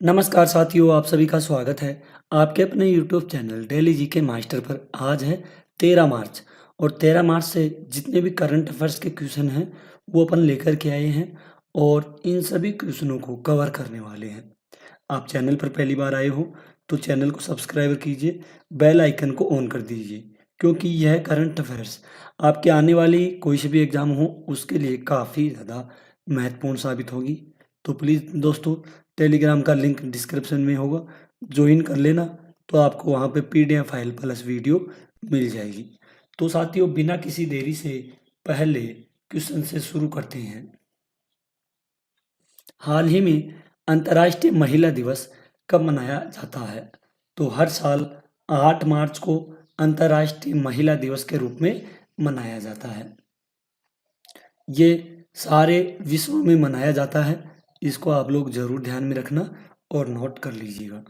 नमस्कार साथियों, आप सभी का स्वागत है आपके अपने YouTube channel daily GK master पर। आज है 13 मार्च और 13 मार्च से जितने भी करंट अफेयर्स के क्वेश्चन हैं वो अपन लेकर के आए हैं और इन सभी क्वेश्चनों को कवर करने वाले हैं। आप चैनल पर पहली बार आए हो तो चैनल को सब्सक्राइब कीजिए, बेल आइकन को ऑन कर दीजिए क्योंकि यह करंट अफेयर्स आपके आने वाली कोई से भी एग्ज़ाम हो उसके लिए काफ़ी ज़्यादा महत्वपूर्ण साबित होगी। तो प्लीज़ दोस्तों, टेलीग्राम का लिंक डिस्क्रिप्शन में होगा, ज्वाइन कर लेना तो आपको वहाँ पे पीडीएफ फाइल प्लस वीडियो मिल जाएगी। तो साथियों, बिना किसी देरी से पहले क्वेश्चन से शुरू करते हैं। हाल ही में अंतर्राष्ट्रीय महिला दिवस कब मनाया जाता है? तो हर साल 8 मार्च को अंतर्राष्ट्रीय महिला दिवस के रूप में मनाया जाता है। ये सारे विश्व में मनाया जाता है, इसको आप लोग जरूर ध्यान में रखना और नोट कर लीजिएगा।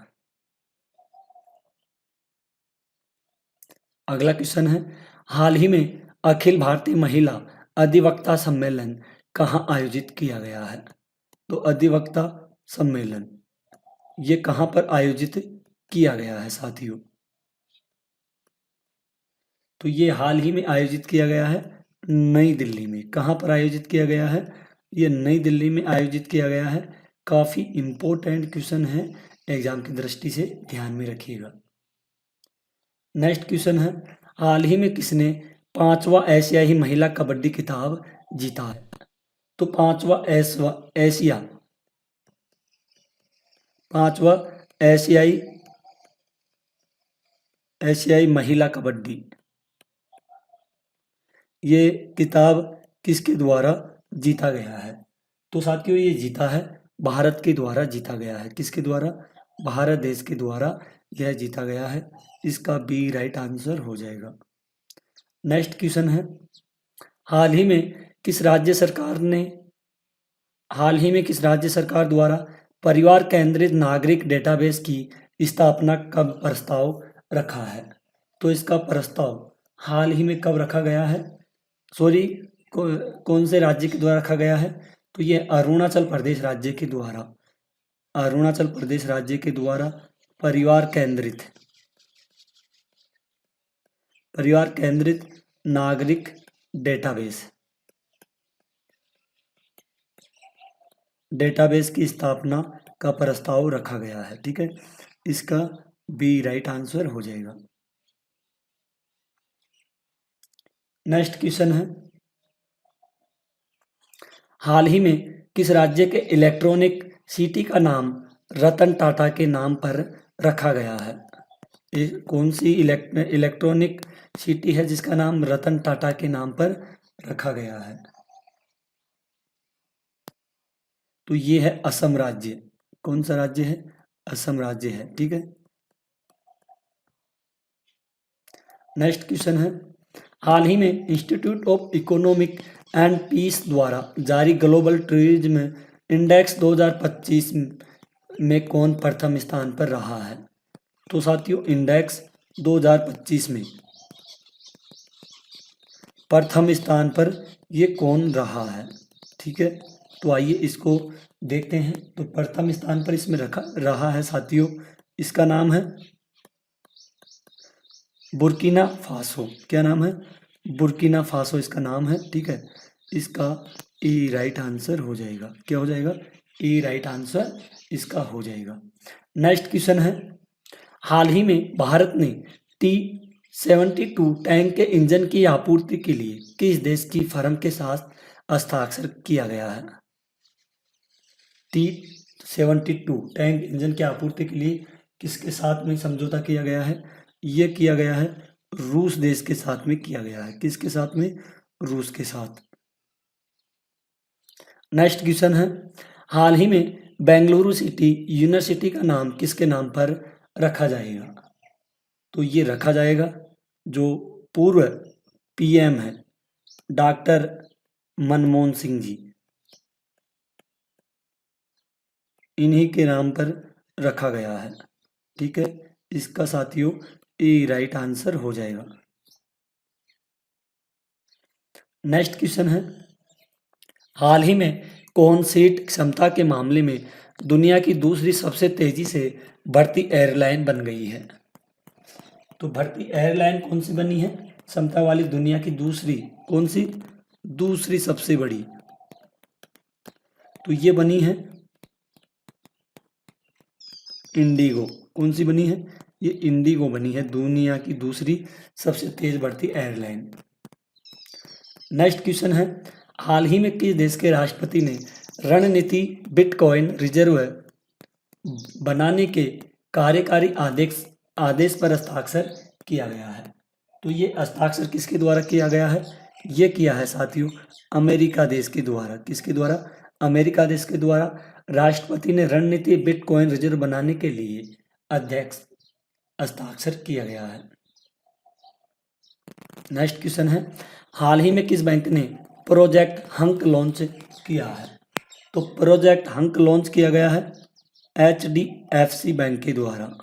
अगला क्वेश्चन है, हाल ही में अखिल भारतीय महिला अधिवक्ता सम्मेलन कहाँ आयोजित किया गया है? तो अधिवक्ता सम्मेलन ये कहाँ पर आयोजित किया गया है साथियों? तो ये हाल ही में आयोजित किया गया है नई दिल्ली में। कहाँ पर आयोजित किया गया है? ये नई दिल्ली में आयोजित किया गया है। काफ़ी इम्पोर्टेंट क्वेश्चन है, एग्जाम की दृष्टि से ध्यान में रखिएगा। नेक्स्ट क्वेश्चन है, हाल ही में किसने 5वां एशियाई महिला कबड्डी खिताब जीता है? तो 5वां एशियाई महिला कबड्डी ये किताब किसके द्वारा जीता गया है? तो साथियों, ये जीता है भारत के द्वारा जीता गया है। किसके द्वारा? भारत देश के द्वारा यह जीता गया है। इसका बी राइट आंसर हो जाएगा। नेक्स्ट क्वेश्चन है, हाल ही में किस राज्य सरकार द्वारा परिवार केंद्रित नागरिक डेटाबेस की स्थापना कब प्रस्ताव रखा है? तो इसका प्रस्ताव हाल ही में कब रखा गया है? कौन से राज्य के द्वारा रखा गया है? तो ये अरुणाचल प्रदेश राज्य के द्वारा परिवार केंद्रित नागरिक डेटाबेस की स्थापना का प्रस्ताव रखा गया है। ठीक है, इसका बी राइट आंसर हो जाएगा। नेक्स्ट क्वेश्चन है, हाल ही में किस राज्य के इलेक्ट्रॉनिक सिटी का नाम रतन टाटा के नाम पर रखा गया है? कौन सी इलेक्ट्रॉनिक सिटी है जिसका नाम रतन टाटा के नाम पर रखा गया है? तो ये है असम राज्य। कौन सा राज्य है? असम राज्य है। ठीक है, नेक्स्ट क्वेश्चन है, हाल ही में institute of economic and peace द्वारा जारी ग्लोबल टूरिज्म इंडेक्स 2025 में कौन प्रथम स्थान पर रहा है? तो साथियों, इंडेक्स 2025 में प्रथम स्थान पर ये कौन रहा है? ठीक है, तो आइए इसको देखते हैं। तो प्रथम स्थान पर इसमें रहा है साथियों, इसका नाम है बुर्किना फासो। क्या नाम है? बुर्किना फासो इसका नाम है। ठीक है, इसका ई राइट आंसर हो जाएगा। क्या हो जाएगा? ई राइट आंसर इसका हो जाएगा। नेक्स्ट क्वेश्चन है, हाल ही में भारत ने T-72 टैंक के इंजन की आपूर्ति के लिए किस देश की फर्म के साथ हस्ताक्षर किया गया है? T-72 टैंक इंजन की आपूर्ति के लिए किसके साथ में समझौता किया गया है? ये किया गया है रूस देश के साथ में किया गया है। किसके साथ में? रूस के साथ। नेक्स्ट क्वेश्चन है, हाल ही में बेंगलुरु सिटी यूनिवर्सिटी का नाम किसके नाम पर रखा जाएगा? तो ये रखा जाएगा जो पूर्व पीएम है डॉक्टर मनमोहन सिंह जी, इन्हीं के नाम पर रखा गया है। ठीक है, इसका साथियों ए राइट आंसर हो जाएगा। नेक्स्ट क्वेश्चन है, हाल ही में कौन सीट क्षमता के मामले में दुनिया की दूसरी सबसे तेजी से बढ़ती एयरलाइन बन गई है। तो बढ़ती एयरलाइन कौन सी बनी है? क्षमता वाली दुनिया की दूसरी, कौन सी? दूसरी सबसे बड़ी। तो ये बनी है इंडिगो। कौन सी बनी है? ये इंडिगो बनी है दुनिया की दूसरी सबसे तेज बढ़ती एयरलाइन। नेक्स्ट क्वेश्चन है, हाल ही में किस देश के राष्ट्रपति ने रणनीति बिटकॉइन रिजर्व बनाने के कार्यकारी आदेश आदेश पर हस्ताक्षर किया गया है? तो ये हस्ताक्षर किसके द्वारा किया गया है? ये किया है साथियों अमेरिका देश के द्वारा। किसके द्वारा? अमेरिका देश के द्वारा राष्ट्रपति ने रणनीति बिटकॉइन रिजर्व बनाने के लिए अध्यक्ष हस्ताक्षर किया गया है। नेक्स्ट क्वेश्चन है, हाल ही में किस बैंक ने प्रोजेक्ट हंक लॉन्च किया है? तो प्रोजेक्ट हंक लॉन्च किया गया है HDFC बैंक के द्वारा।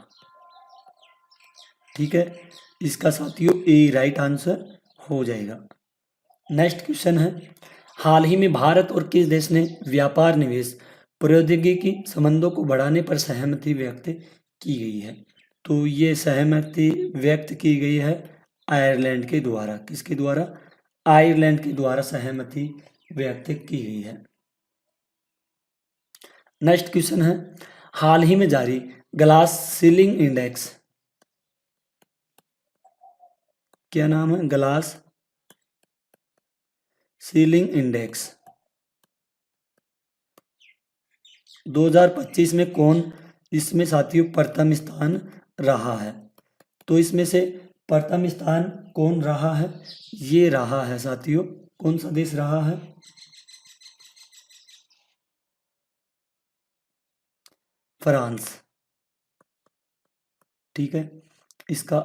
ठीक है, इसका साथियों ए राइट आंसर हो जाएगा। नेक्स्ट क्वेश्चन है, हाल ही में भारत और किस देश ने व्यापार निवेश प्रौद्योगिकी संबंधों को बढ़ाने पर सहमति व्यक्त की गई है? तो ये सहमति व्यक्त की गई है आयरलैंड के द्वारा। किसके द्वारा? आयरलैंड के द्वारा सहमति व्यक्त की गई है। नेक्स्ट क्वेश्चन है, हाल ही में जारी ग्लास सीलिंग इंडेक्स, क्या नाम है? ग्लास सीलिंग इंडेक्स 2025 में कौन इसमें साथियों प्रथम स्थान रहा है? तो इसमें से प्रथम स्थान कौन रहा है? ये रहा है साथियों, कौन सा देश रहा है? फ्रांस। ठीक है, इसका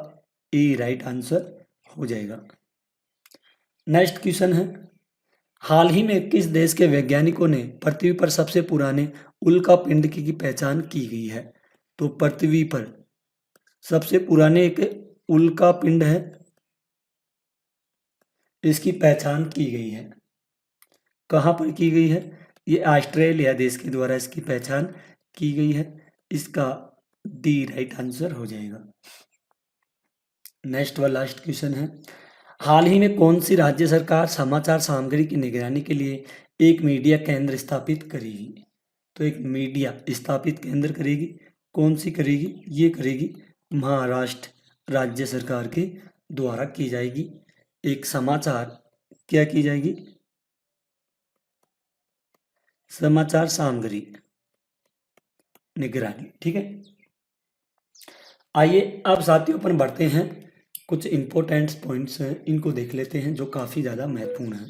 ए राइट आंसर हो जाएगा। नेक्स्ट क्वेश्चन है, हाल ही में किस देश के वैज्ञानिकों ने पृथ्वी पर सबसे पुराने उल्का पिंड की पहचान की गई है? तो पृथ्वी पर सबसे पुराने एक उल्का पिंड है, इसकी पहचान की गई है। कहाँ पर की गई है? ये ऑस्ट्रेलिया देश के द्वारा इसकी पहचान की गई है। इसका डी राइट आंसर हो जाएगा। नेक्स्ट व लास्ट क्वेश्चन है, हाल ही में कौन सी राज्य सरकार समाचार सामग्री की निगरानी के लिए एक मीडिया केंद्र स्थापित करेगी? तो एक मीडिया स्थापित केंद्र करेगी, कौन सी करेगी? ये करेगी महाराष्ट्र राज्य सरकार के द्वारा की जाएगी। एक समाचार क्या की जाएगी? समाचार सामग्री निगरानी। ठीक है, आइए अब साथियों अपन बढ़ते हैं, कुछ इंपॉर्टेंट पॉइंट्स हैं, इनको देख लेते हैं जो काफी ज्यादा महत्वपूर्ण हैं।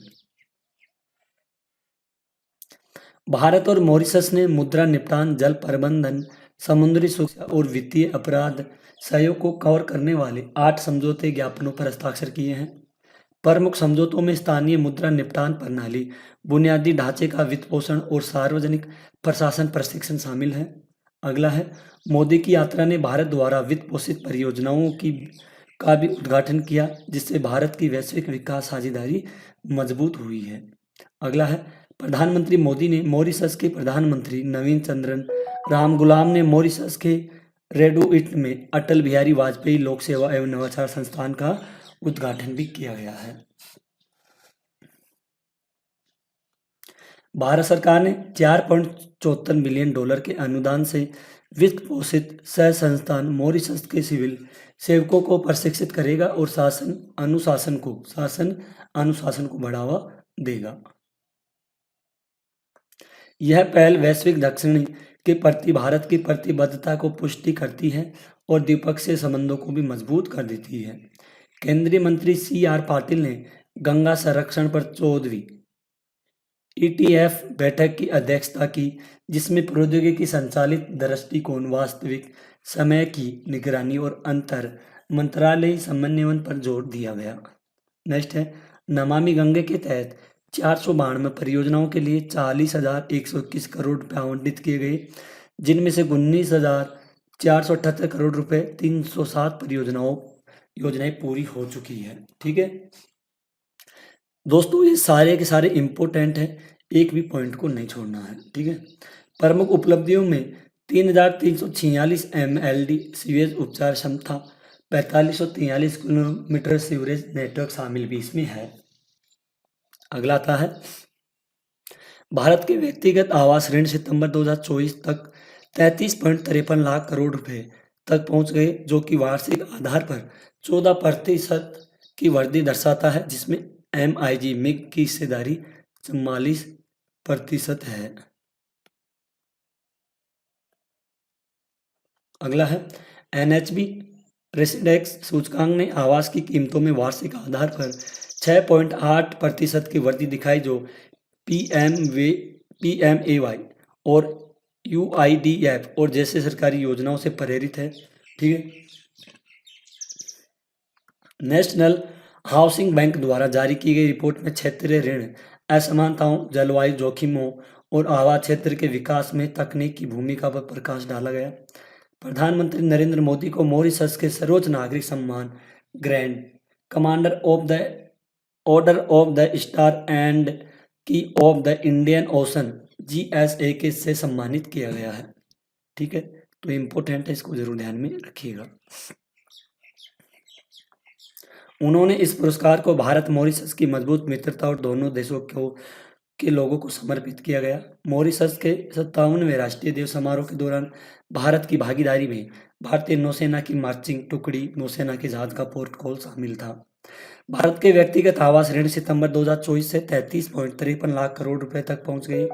भारत और मॉरिशस ने मुद्रा निपटान, जल प्रबंधन, समुद्री सुरक्षा और वित्तीय अपराध सहयोग को कवर करने वाले 8 समझौते ज्ञापनों पर हस्ताक्षर किए हैं। प्रमुख समझौतों में स्थानीय मुद्रा निपटान प्रणाली, बुनियादी ढांचे का वित्त पोषण और सार्वजनिक प्रशासन प्रशिक्षण शामिल है। अगला है, मोदी की यात्रा ने भारत द्वारा वित्त पोषित परियोजनाओं का भी उद्घाटन किया, जिससे भारत की वैश्विक विकास साझेदारी मजबूत हुई है। अगला है, प्रधानमंत्री मोदी ने मॉरिशस के प्रधानमंत्री नवीन चंद्रन रामगुलाम ने मॉरिशस के रेडुइट में अटल बिहारी वाजपेयी लोक सेवा एवं नवाचार संस्थान का उद्घाटन भी किया गया है। भारत सरकार ने $4.74 बिलियन के अनुदान से वित्त पोषित सह संस्थान मॉरिशस के सिविल सेवकों को प्रशिक्षित करेगा और शासन अनुशासन को बढ़ावा देगा। यह पहल वैश्विक दक्षिण के प्रति भारत की प्रतिबद्धता को पुष्टि करती है और द्विपक्षीय संबंधों को भी मजबूत कर देती है। केंद्रीय मंत्री CR पाटिल ने गंगा संरक्षण पर 14वीं ETF बैठक की अध्यक्षता की, जिसमें प्रौद्योगिकी संचालित दृष्टिकोण, वास्तविक समय की निगरानी और अंतर मंत्रालयी समन्वय पर जोर दिया गया। नेक्स्ट है, नमामि गंगे के तहत 492 परियोजनाओं के लिए 40,121 करोड़ रुपए आवंटित किए गए, जिनमें से 19,478 करोड़ रुपए 307 योजनाएं पूरी हो चुकी है। ठीक है दोस्तों, ये सारे के सारे इम्पोर्टेंट हैं, एक भी पॉइंट को नहीं छोड़ना है, ठीक है। प्रमुख उपलब्धियों में 3,346 MLD सीवेज उपचार क्षमता, 4543 किलोमीटर सीवरेज नेटवर्क शामिल भी इसमें है। अगला आता है भारत के व्यक्तिगत आवास ऋण सितंबर 2024 तक 33.53 लाख करोड़ रुपए तक पहुंच गए, जो कि वार्षिक आधार पर 14% की वृद्धि दर्शाता है, जिसमें MIG मिग की हिस्सेदारी 44% है। अगला है NHB रेसिडेक्स सूचकांक ने आवास की कीमतों में वार्षिक आधार पर 6.8% की वृद्धि दिखाई, जो PMAY और UIDF और जैसे सरकारी योजनाओं से प्रेरित है, ठीक है। नेशनल हाउसिंग बैंक द्वारा जारी की गई रिपोर्ट में क्षेत्रीय ऋण असमानताओं, जलवायु जोखिमों और आवास क्षेत्र के विकास में तकनीक की भूमिका पर प्रकाश डाला गया। प्रधानमंत्री नरेंद्र मोदी को मॉरिशस के सर्वोच्च नागरिक सम्मान Grand Commander of the Order of the Star and Key of the Indian Ocean GSA के से सम्मानित किया गया है, ठीक है। तो इम्पोर्टेंट है, इसको जरूर ध्यान में रखिएगा। उन्होंने इस पुरस्कार को भारत मॉरिशस की मजबूत मित्रता और दोनों देशों के लोगों को समर्पित किया गया। मॉरिशस के 57वें राष्ट्रीय दिवस समारोह के दौरान भारत की भागीदारी में भारतीय नौसेना की मार्चिंग टुकड़ी, नौसेना के जहाज का प्रोटोकॉल शामिल था। भारत के व्यक्तिगत आवास ऋण सितंबर 2024 से 33.53 लाख करोड़ रुपए तक पहुंच गई,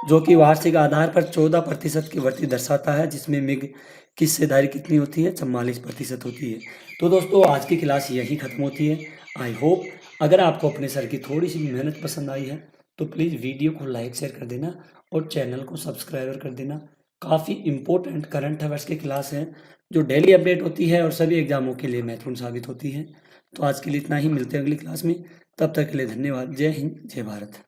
जो कि वार्षिक आधार पर 14% की वृद्धि दर्शाता है, जिसमें मिग की हिस्सेदारी कितनी होती है, 44% होती है। तो दोस्तों आज की क्लास यही खत्म होती है। आई होप अगर आपको अपने सर की थोड़ी सी भी मेहनत पसंद आई है तो प्लीज़ वीडियो को लाइक शेयर कर देना और चैनल को सब्सक्राइब कर देना। काफ़ी इंपॉर्टेंट करंट अफेयर्स की क्लास है जो डेली अपडेट होती है और सभी एग्जामों के लिए महत्वपूर्ण साबित होती है। तो आज के लिए इतना ही, मिलते हैं अगली क्लास में। तब तक के लिए धन्यवाद। जय हिंद, जय भारत।